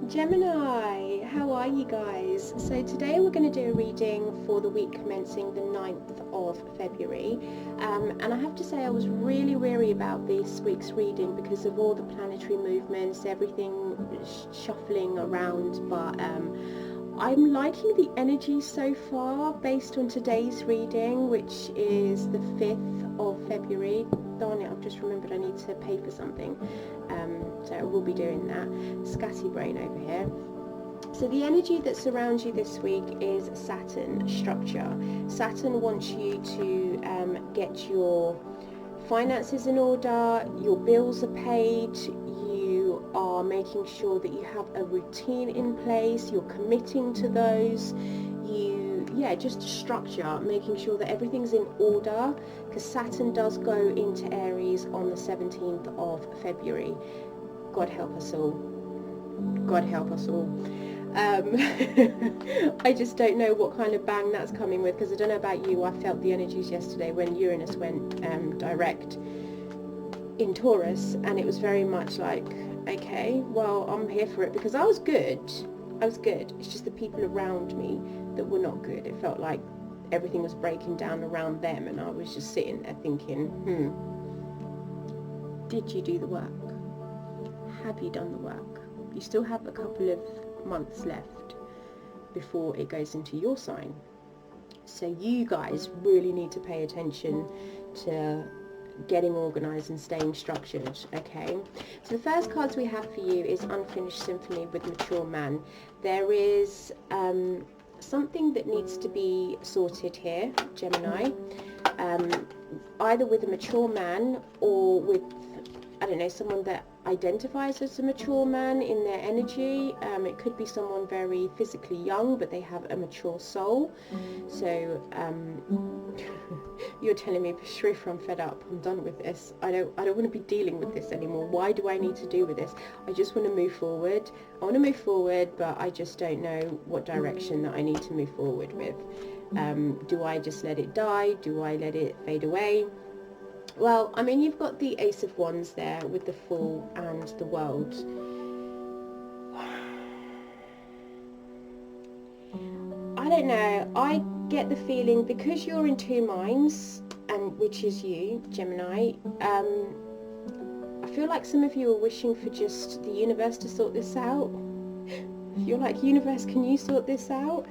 Gemini, how are you guys? So today we're going to do a reading for the week commencing the 9th of February, and I have to say I was really weary about this week's reading because of all the planetary movements, everything shuffling around, but I'm liking the energy so far based on today's reading, which is the 5th of February. Darn it, I've just remembered I need to pay for something, so I will be doing that. Scatty brain over here. So the energy that surrounds you this week is Saturn, structure. Saturn wants you to get your finances in order, your bills are paid, you are making sure that you have a routine in place, you're committing to those, just structure, making sure that everything's in order, because Saturn does go into Aries on the 17th of February. God help us all. God help us all. I just don't know what kind of bang that's coming with, because I don't know about you, I felt the energies yesterday when Uranus went direct in Taurus, and it was very much like, okay, well, I'm here for it, because I was good. It's just the people around me that were not good. It felt like everything was breaking down around them, and I was just sitting there thinking, did you do the work? Have you done the work? You still have a couple of months left before it goes into your sign. So you guys really need to pay attention to getting organised and staying structured, okay? So the first cards we have for you is Unfinished Symphony with Mature Man. There is something that needs to be sorted here, Gemini, either with a mature man or with, I don't know, someone that identifies as a mature man in their energy. It could be someone very physically young, but they have a mature soul. So you're telling me, Sheriffa, I'm fed up. I'm done with this. I don't want to be dealing with this anymore. Why do I need to deal with this? I just want to move forward. I want to move forward, but I just don't know what direction that I need to move forward with. Do I just let it die? Do I let it fade away? Well, I mean, you've got the Ace of Wands there with the Fool and the World. I don't know. I get the feeling, because you're in two minds, and which is you, Gemini, I feel like some of you are wishing for just the universe to sort this out. You're like, universe, can you sort this out?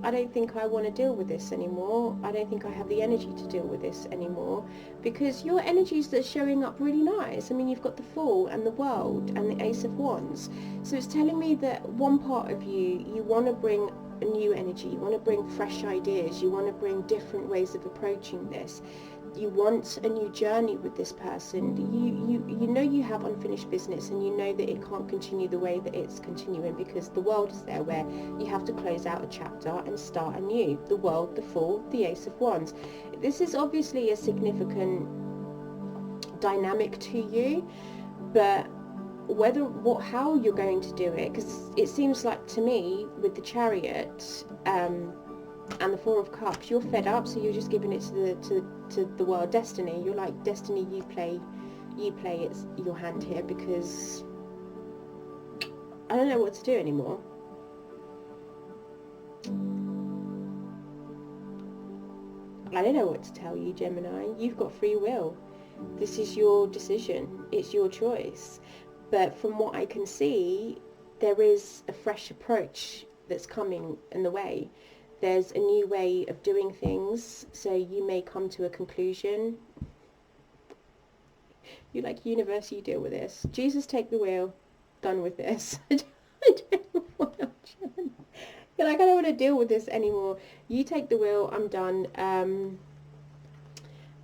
I don't think I want to deal with this anymore. I don't think I have the energy to deal with this anymore, because your energies are showing up really nice. I mean, you've got the Fool and the World and the Ace of Wands. So it's telling me that one part of you want to bring a new energy, you want to bring fresh ideas, you want to bring different ways of approaching this. You want a new journey with this person. You know you have unfinished business, and you know that it can't continue the way that it's continuing, because the World is there, where you have to close out a chapter and start anew. The World, the Fool, the Ace of Wands. This is obviously a significant dynamic to you, but how you're going to do it, because it seems like to me with the Chariot and the Four of Cups, you're fed up, so you're just giving it to the world, destiny. You're like, destiny, you play it's your hand here, because I don't know what to do anymore. I don't know what to tell you, Gemini. You've got free will. This is your decision. It's your choice. But from what I can see, there is a fresh approach that's coming in the way. There's a new way of doing things, so you may come to a conclusion. You're like, universe, you deal with this. Jesus, take the wheel. Done with this. I don't want to. You're like, I don't want to deal with this anymore. You take the wheel. I'm done.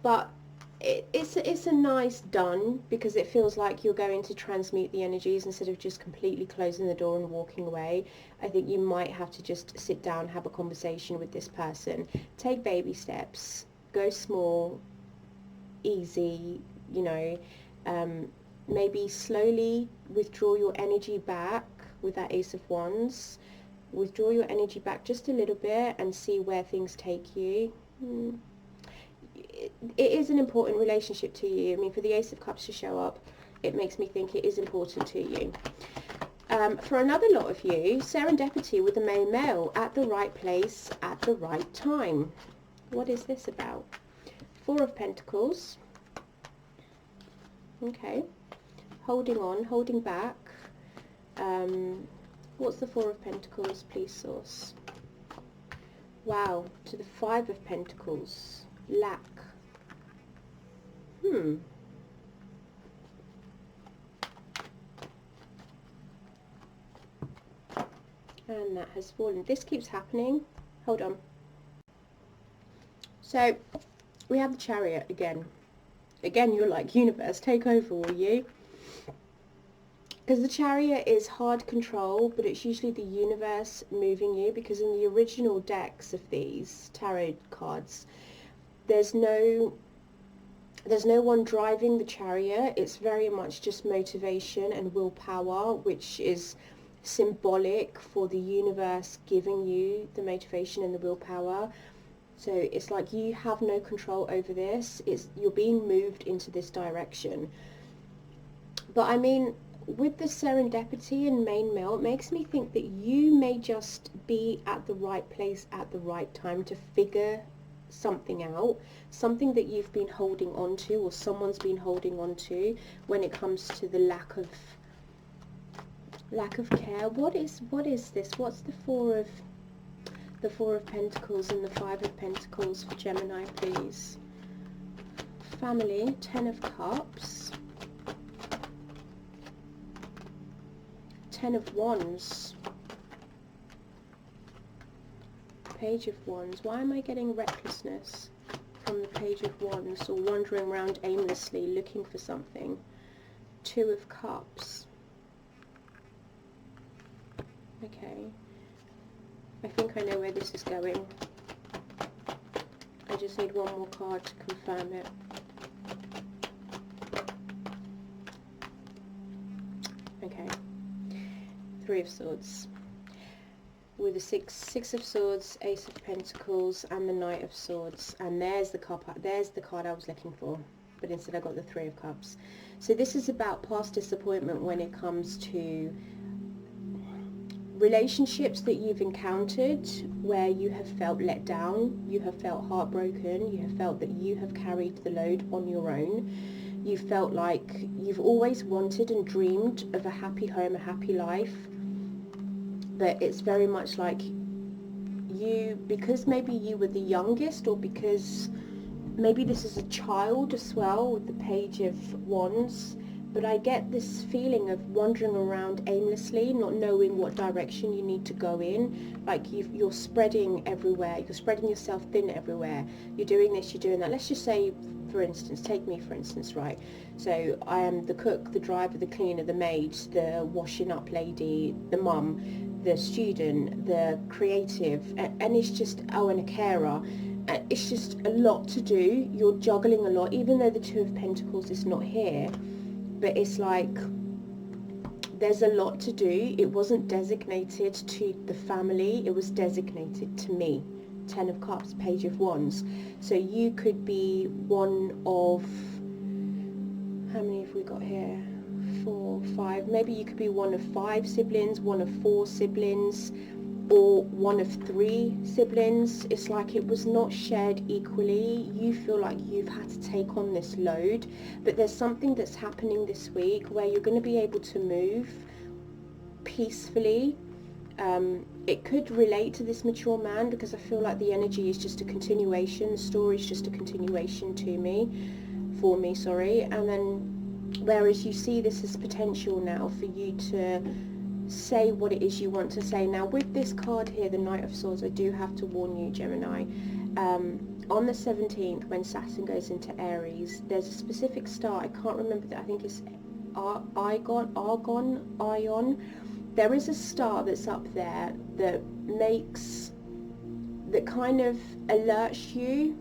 But it's a nice done, because it feels like you're going to transmute the energies instead of just completely closing the door and walking away. I think you might have to just sit down, have a conversation with this person, take baby steps, go small, easy, maybe slowly withdraw your energy back with that Ace of Wands. Withdraw your energy back just a little bit and see where things take you. It is an important relationship to you. I mean, for the Ace of Cups to show up, it makes me think it is important to you. For another lot of you, serendipity with the main male, at the right place at the right time. What is this about? Four of Pentacles. Okay. Holding on, holding back. What's the Four of Pentacles, please, source? Wow, to the Five of Pentacles. Lack. And that has fallen. This keeps happening. Hold on. So, we have the Chariot again. Again, you're like, universe, take over, will you? Because the Chariot is hard control, but it's usually the universe moving you, because in the original decks of these tarot cards, there's no one driving the Chariot. It's very much just motivation and willpower, which is symbolic for the universe giving you the motivation and the willpower. So it's like you have no control over this. You're being moved into this direction. But I mean, with the serendipity and main male, it makes me think that you may just be at the right place at the right time to figure something out, something that you've been holding on to, or someone's been holding on to, when it comes to the lack of care. What is this? What's the Four of Pentacles and the Five of Pentacles for Gemini, please? Family, Ten of Cups, Ten of Wands, Page of Wands. Why am I getting recklessness from the Page of Wands, or wandering around aimlessly looking for something? Two of Cups. Okay, I think I know where this is going. I just need one more card to confirm it. Okay, Three of Swords. With the six of Swords, Ace of Pentacles, and the Knight of Swords. And there's the card I was looking for, but instead I got the Three of Cups. So this is about past disappointment when it comes to relationships that you've encountered where you have felt let down, you have felt heartbroken, you have felt that you have carried the load on your own. You felt like you've always wanted and dreamed of a happy home, a happy life, but it's very much like you, because maybe you were the youngest, or because maybe this is a child as well with the Page of Wands. But I get this feeling of wandering around aimlessly, not knowing what direction you need to go in. Like you're spreading everywhere. You're spreading yourself thin everywhere. You're doing this, you're doing that. Let's just say, for instance, take me for instance, right? So I am the cook, the driver, the cleaner, the maid, the washing up lady, the mum, the student, the creative, and it's just, and a carer. It's just a lot to do. You're juggling a lot, even though the Two of Pentacles is not here. But it's like there's a lot to do. It wasn't designated to the family, it was designated to me. Ten of Cups, Page of Wands. So you could be one of, how many have we got here? 4, 5. Maybe you could be one of 5 siblings, one of 4 siblings, or one of 3 siblings. It's like it was not shared equally. You feel like you've had to take on this load, but there's something that's happening this week where you're going to be able to move peacefully. It could relate to this mature man, because I feel like the energy is just a continuation. The story is just a continuation for me, and then whereas you see this as potential now for you to say what it is you want to say. Now with this card here, the Knight of Swords, I do have to warn you, Gemini, on the 17th when Saturn goes into Aries, there's a specific star, I can't remember that, I think it's Ion. There is a star that's up there that kind of alerts you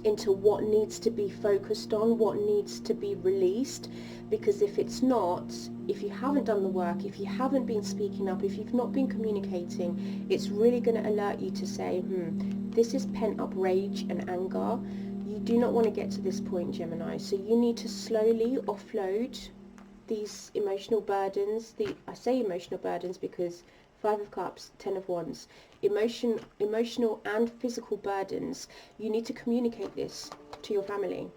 into what needs to be focused on, what needs to be released, because if it's not, if you haven't done the work, if you haven't been speaking up, if you've not been communicating, it's really going to alert you to say, this is pent-up rage and anger. You do not want to get to this point, Gemini, so you need to slowly offload these emotional burdens. I say emotional burdens because 5 of Cups, 10 of Wands, emotional and physical burdens. You need to communicate this to your family,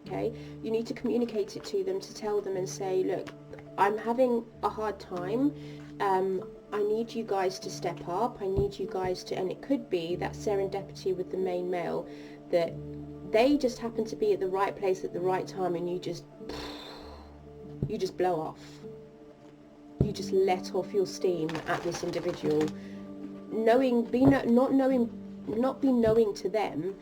okay? You need to communicate it to them, to tell them and say, look, I'm having a hard time. I need you guys to step up. I need you guys to, and it could be that serendipity with the main male, that they just happen to be at the right place at the right time, and you just blow off. You just let off your steam at this individual, not be knowing to them.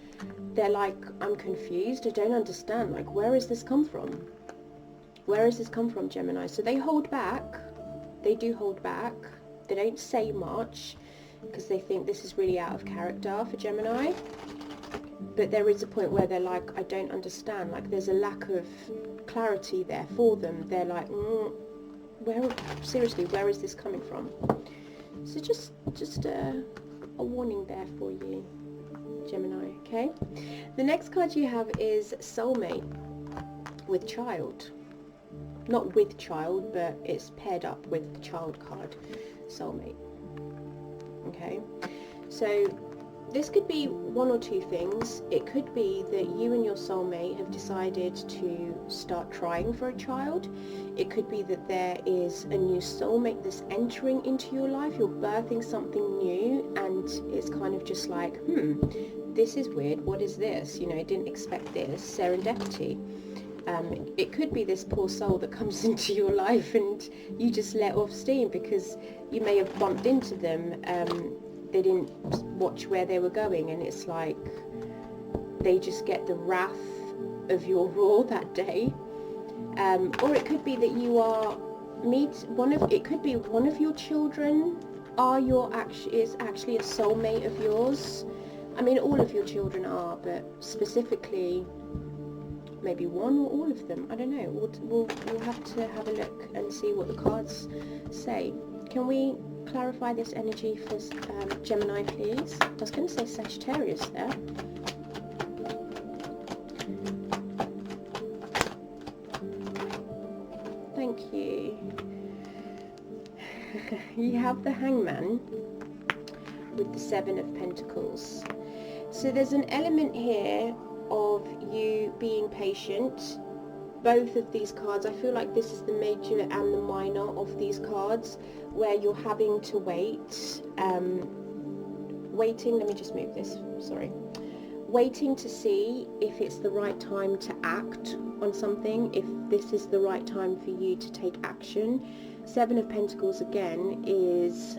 They're like, I'm confused. I don't understand. Like, where has this come from? Where has this come from, Gemini? So they hold back. They do hold back. They don't say much because they think this is really out of character for Gemini. But there is a point where they're like, I don't understand. Like, there's a lack of clarity there for them. They're like, seriously, where is this coming from? So just a warning there for you, Gemini, okay? The next card you have is Soulmate with Child. Not with child, but it's paired up with the Child card. Soulmate. Okay? So this could be one or two things. It could be that you and your soulmate have decided to start trying for a child. It could be that there is a new soulmate that's entering into your life. You're birthing something new and it's kind of just like, this is weird. What is this? You know, I didn't expect this. Serendipity. It could be this poor soul that comes into your life and you just let off steam because you may have bumped into them. They didn't watch where they were going, and it's like they just get the wrath of your roar that day. Or it could be that you are it could be one of your children is actually a soulmate of yours. I mean, all of your children are, but specifically maybe one or all of them. I don't know. We'll have to have a look and see what the cards say. Can we clarify this energy for Gemini, please? I was going to say Sagittarius there. Thank you. You have the Hangman with the 7 of Pentacles. So there's an element here of you being patient. Both of these cards, I feel like this is the major and the minor of these cards, where you're having to wait. Let me just move this, sorry. Waiting to see if it's the right time to act on something, if this is the right time for you to take action. 7 of Pentacles again is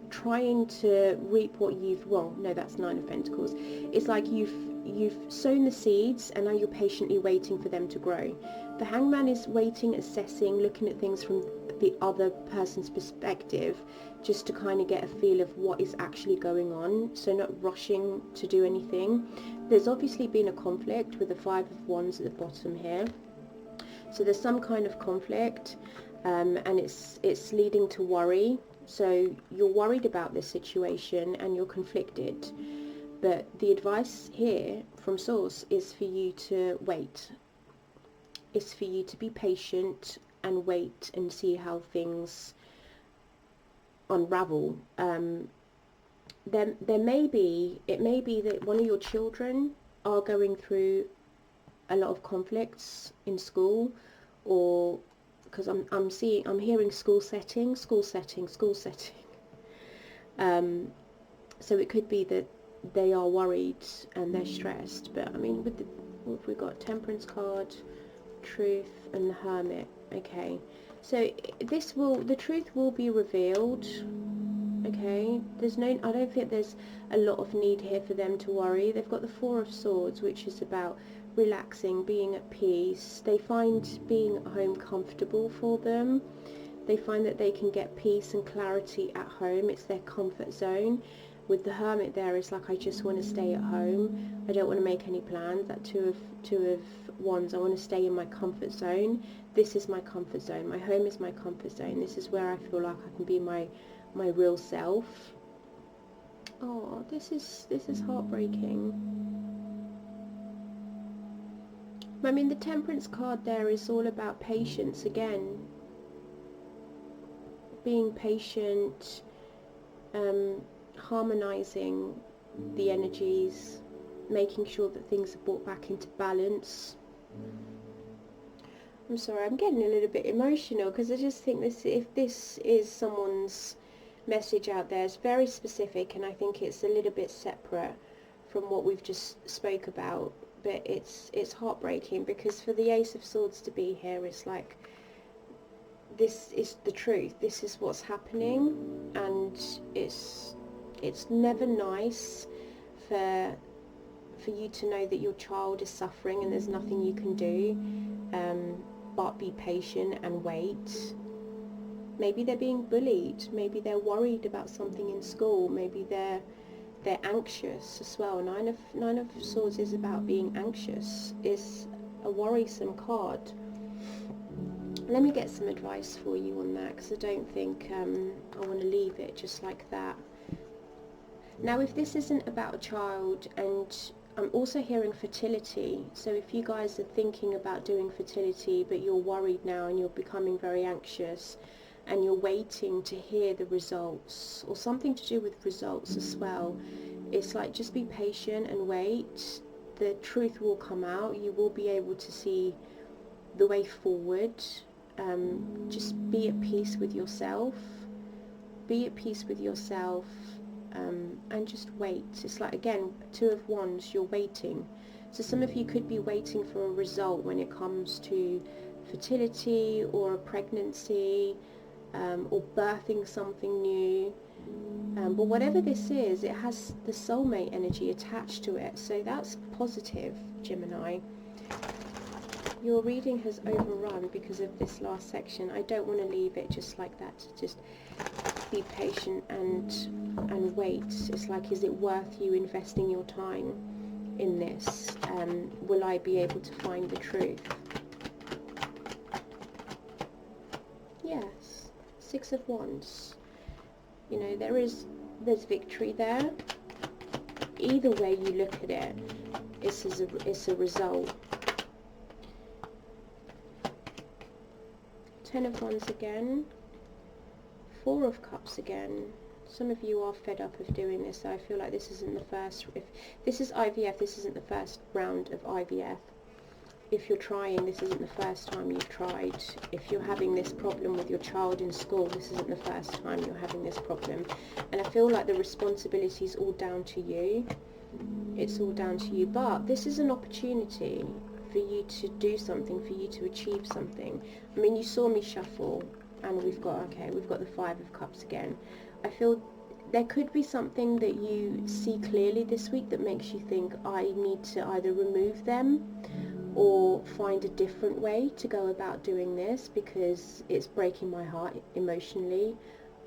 trying to reap what that's 9 of Pentacles. It's like you've sown the seeds and now you're patiently waiting for them to grow. The Hangman is waiting, assessing, looking at things from the other person's perspective, just to kind of get a feel of what is actually going on, so not rushing to do anything. There's obviously been a conflict with the 5 of Wands at the bottom here, so there's some kind of conflict, and it's leading to worry. So you're worried about this situation and you're conflicted, but the advice here from Source is for you to wait. It's for you to be patient and wait and see how things unravel. It may be that one of your children are going through a lot of conflicts in school, or because I'm hearing school setting. So it could be that they are worried and they're stressed. But I mean, we've got Temperance card, Truth, and the Hermit. Okay, so the truth will be revealed. Okay, I don't think there's a lot of need here for them to worry. They've got the 4 of Swords, which is about relaxing, being at peace. They find being at home comfortable for them. They find that they can get peace and clarity at home. It's their comfort zone. With the Hermit there, it's like, I just want to stay at home. I don't want to make any plans. That two of Wands, I want to stay in my comfort zone. This is my comfort zone. My home is my comfort zone. This is where I feel like I can be my real self. Oh, this is heartbreaking. I mean, the Temperance card there is all about patience again. Being patient, harmonizing the energies, making sure that things are brought back into balance. I'm sorry, I'm getting a little bit emotional because I just think this, if this is someone's message out there, it's very specific, and I think it's a little bit separate from what we've just spoke about, but it's heartbreaking, because for the Ace of Swords to be here, it's like, this is the truth, this is what's happening, and it's never nice for you to know that your child is suffering and there's nothing you can do, but be patient and wait. Maybe they're being bullied, maybe they're worried about something in school, maybe they're anxious as well. Nine of Swords is about being anxious, is a worrisome card. Let me get some advice for you on that, because I don't think I want to leave it just like that. Now, if this isn't about a child, and I'm also hearing fertility, so if you guys are thinking about doing fertility but you're worried now and you're becoming very anxious and you're waiting to hear the results, or something to do with results as well, it's like, just be patient and wait. The truth will come out, you will be able to see the way forward. Just be at peace with yourself, be at peace with yourself, and just wait. It's like, again, Two of Wands, you're waiting. So some of you could be waiting for a result when it comes to fertility or a pregnancy, or birthing something new. But whatever this is, it has the soulmate energy attached to it, so that's positive, Gemini. Your reading has overrun because of this last section. I don't want to leave it just like that. Just be patient and wait. It's like, is it worth you investing your time in this? Will I be able to find the truth? Yes. Six of Wands. You know, there's victory there. Either way you look at it, it's a result. Ten of Wands again. Four of Cups again. Some of you are fed up of doing this, so I feel like this isn't the first. If this is IVF, this isn't the first round of IVF. If you're trying, this isn't the first time you've tried. If you're having this problem with your child in school, this isn't the first time you're having this problem. And I feel like the responsibility is all down to you. It's all down to you. But this is an opportunity for you to do something, for you to achieve something. I mean, you saw me shuffle, and we've got the Five of Cups again. I feel there could be something that you see clearly this week that makes you think, I need to either remove them or find a different way to go about doing this, because it's breaking my heart emotionally.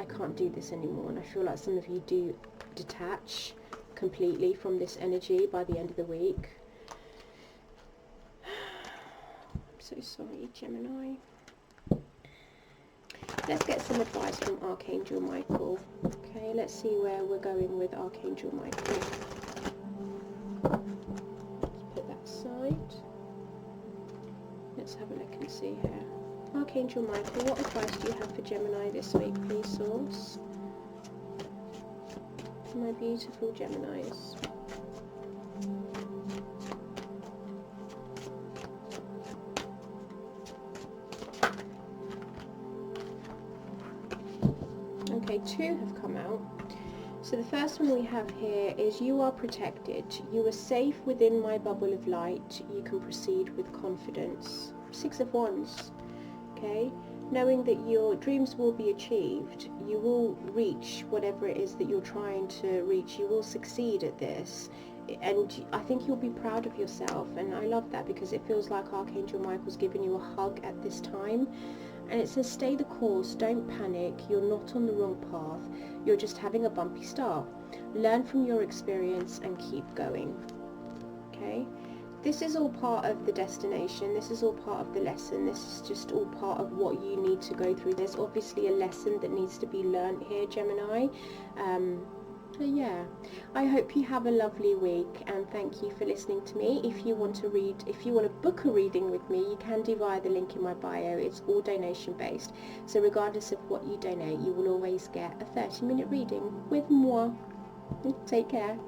I can't do this anymore. And I feel like some of you do detach completely from this energy by the end of the week. I'm so sorry, Gemini. Let's get some advice from Archangel Michael. Okay, let's see where we're going with Archangel Michael. Let's put that aside. Let's have a look and see here. Archangel Michael, what advice do you have for Gemini this week, please, Source? My beautiful Geminis. Okay, two have come out. So the first one we have here is, you are protected. You are safe within my bubble of light. You can proceed with confidence. Six of Wands. Okay, knowing that your dreams will be achieved. You will reach whatever it is that you're trying to reach. You will succeed at this. And I think you'll be proud of yourself. And I love that, because it feels like Archangel Michael's giving you a hug at this time. And it says, stay the course, don't panic, you're not on the wrong path, you're just having a bumpy start. Learn from your experience and keep going. Okay? This is all part of the destination, this is all part of the lesson, this is just all part of what you need to go through. There's obviously a lesson that needs to be learnt here, Gemini. So yeah, I hope you have a lovely week, and thank you for listening to me. If you want to book a reading with me, you can do via the link in my bio. It's all donation based, so regardless of what you donate, you will always get a 30-minute reading with moi. Take care.